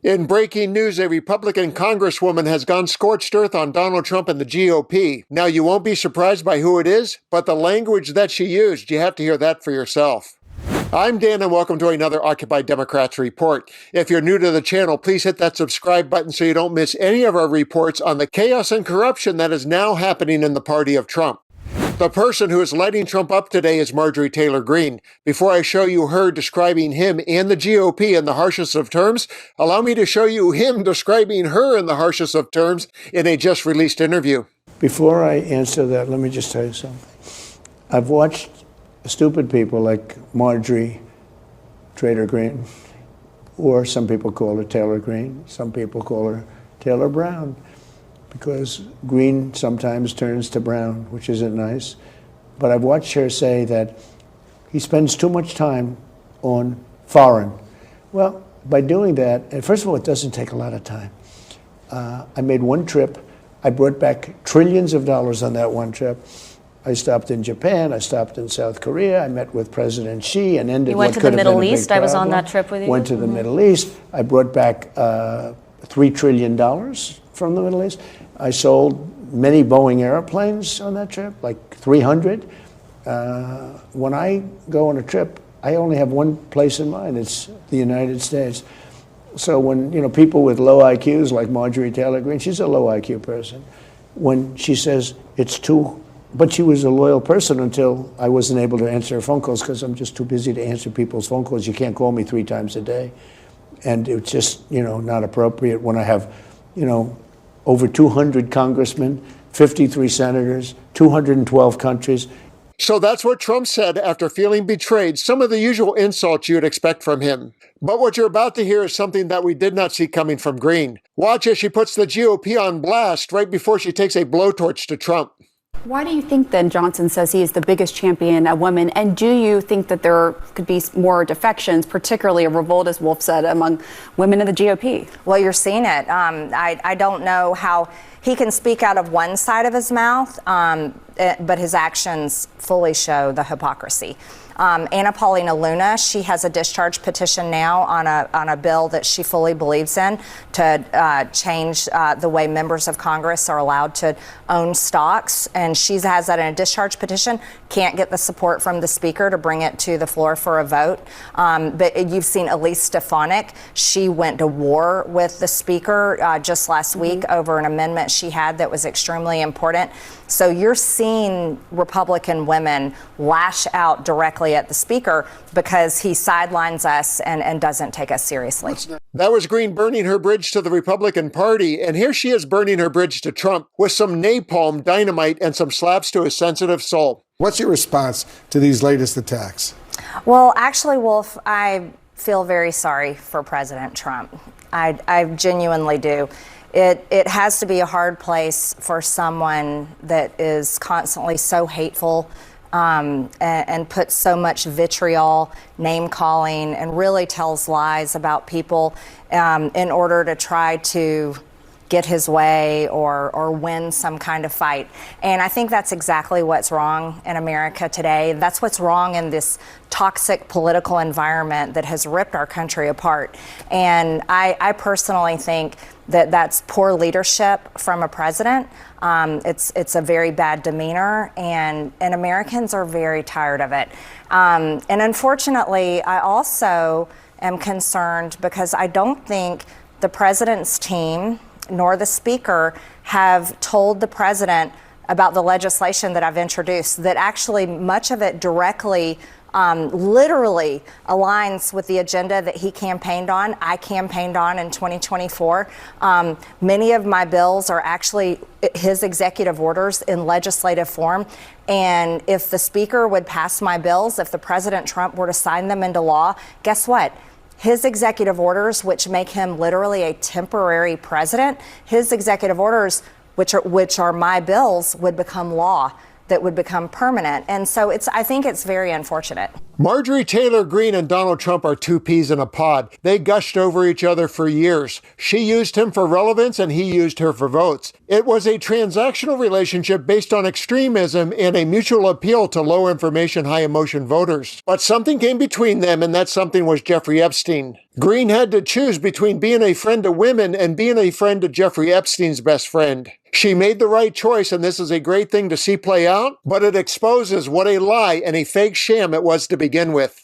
In breaking news, a Republican Congresswoman has gone scorched earth on Donald Trump and the GOP. Now, you won't be surprised by who it is, but the language that she used, you have to hear that for yourself. I'm Dan, and welcome to another Occupy Democrats report. If you're new to the channel, please hit that subscribe button so you don't miss any of our reports on the chaos and corruption that is now happening in the party of Trump. The person who is lighting Trump up today is Marjorie Taylor Greene. Before I show you her describing him and the GOP in the harshest of terms, allow me to show you him describing her in the harshest of terms in a just-released interview. Before I answer that, let me just tell you something. I've watched stupid people like Marjorie Taylor Greene, or some people call her Taylor Greene, some people call her Taylor Brown, because green sometimes turns to brown, which isn't nice. But I've watched her say that he spends too much time on foreign. Well, by doing that, and first of all, it doesn't take a lot of time. I made one trip. I brought back trillions of dollars on that one trip. I stopped in Japan. I stopped in South Korea. I met with President Xi and ended what could have been a big problem. You went to the Middle East. I was on that trip with you. Went to the Middle East. I brought back $3 trillion from the Middle East. I sold many Boeing airplanes on that trip, like 300. When I go on a trip, I only have one place in mind. It's the United States. So when people with low IQs like Marjorie Taylor Greene, she's a low IQ person. When she says it's too, but she was a loyal person until I wasn't able to answer her phone calls because I'm just too busy to answer people's phone calls. You can't call me 3 times a day, and it's just not appropriate when I have over 200 congressmen, 53 senators, 212 countries. So that's what Trump said after feeling betrayed, some of the usual insults you'd expect from him. But what you're about to hear is something that we did not see coming from Greene. Watch as she puts the GOP on blast right before she takes a blowtorch to Trump. Why do you think then Johnson says he is the biggest champion of women? And do you think that there could be more defections, particularly a revolt, as Wolf said, among women in the GOP? Well, you're seeing it. I don't know how he can speak out of one side of his mouth, but his actions fully show the hypocrisy. Anna Paulina Luna, she has a discharge petition now on a bill that she fully believes in to change the way members of Congress are allowed to own stocks. And she has that in a discharge petition, can't get the support from the speaker to bring it to the floor for a vote. But you've seen Elise Stefanik. She went to war with the speaker just last week over an amendment she had that was extremely important. So you're seeing Republican women lash out directly at the speaker because he sidelines us and doesn't take us seriously. That was Greene burning her bridge to the Republican Party, and here she is burning her bridge to Trump with some napalm dynamite and some slaps to his sensitive soul. What's your response to these latest attacks? Well, actually, Wolf, I feel very sorry for President Trump. I genuinely do. It has to be a hard place for someone that is constantly so hateful and puts so much vitriol, name calling, and really tells lies about people in order to try to get his way or win some kind of fight. And I think that's exactly what's wrong in America today. That's what's wrong in this toxic political environment that has ripped our country apart. And I personally think that that's poor leadership from a president. It's a very bad demeanor, and Americans are very tired of it. And unfortunately, I also am concerned because I don't think the president's team nor the speaker have told the president about the legislation that I've introduced, that actually much of it directly literally aligns with the agenda that he campaigned on, I campaigned on in 2024. Many of my bills are actually his executive orders in legislative form. And if the speaker would pass my bills, if the President Trump were to sign them into law, guess what? His executive orders, which make him literally a temporary president, his executive orders, which are my bills, would become law. that would become permanent. And so I think it's very unfortunate. Marjorie Taylor Greene and Donald Trump are two peas in a pod. They gushed over each other for years. She used him for relevance and he used her for votes. It was a transactional relationship based on extremism and a mutual appeal to low information, high emotion voters. But something came between them, and that something was Jeffrey Epstein. Greene had to choose between being a friend to women and being a friend to Jeffrey Epstein's best friend. She made the right choice, and this is a great thing to see play out, but it exposes what a lie and a fake sham it was to begin with.